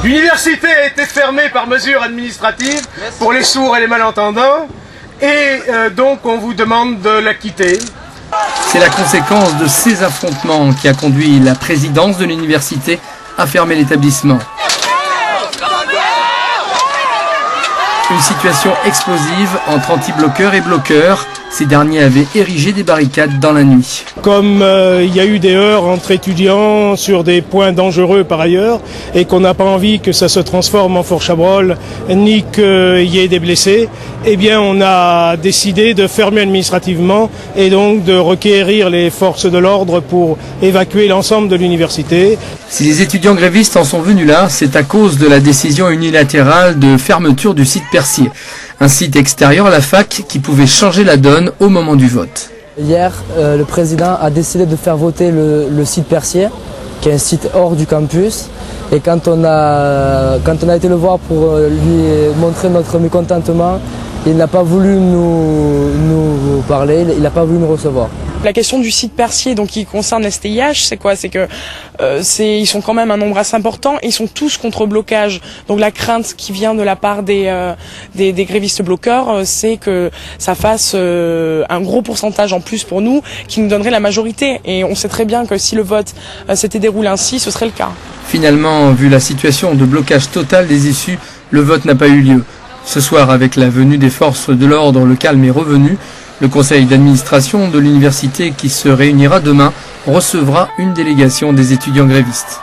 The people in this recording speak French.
L'université a été fermée par mesure administrative pour les sourds et les malentendants et donc on vous demande de la quitter. C'est la conséquence de ces affrontements qui a conduit la présidence de l'université à fermer l'établissement. Une situation explosive entre anti-bloqueurs et bloqueurs. Ces derniers avaient érigé des barricades dans la nuit. Comme il y a eu des heurts entre étudiants sur des points dangereux par ailleurs, et qu'on n'a pas envie que ça se transforme en fourche-à-brol, ni qu'il y ait des blessés, eh bien on a décidé de fermer administrativement et donc de requérir les forces de l'ordre pour évacuer l'ensemble de l'université. Si les étudiants grévistes en sont venus là, c'est à cause de la décision unilatérale de fermeture du site Percier. Un site extérieur à la fac qui pouvait changer la donne au moment du vote. Hier, le président a décidé de faire voter le site Percier, qui est un site hors du campus. Et quand on a été le voir pour lui montrer notre mécontentement, il n'a pas voulu nous parler, il n'a pas voulu nous recevoir. La question du site Percier, donc qui concerne STIH, c'est quoi? C'est que ils sont quand même un nombre assez important et ils sont tous contre blocage. Donc la crainte qui vient de la part des grévistes bloqueurs, c'est que ça fasse un gros pourcentage en plus pour nous, qui nous donnerait la majorité. Et on sait très bien que si le vote s'était déroulé ainsi, ce serait le cas. Finalement, vu la situation de blocage total des issues, le vote n'a pas eu lieu. Ce soir, avec la venue des forces de l'ordre, le calme est revenu. Le conseil d'administration de l'université qui se réunira demain recevra une délégation des étudiants grévistes.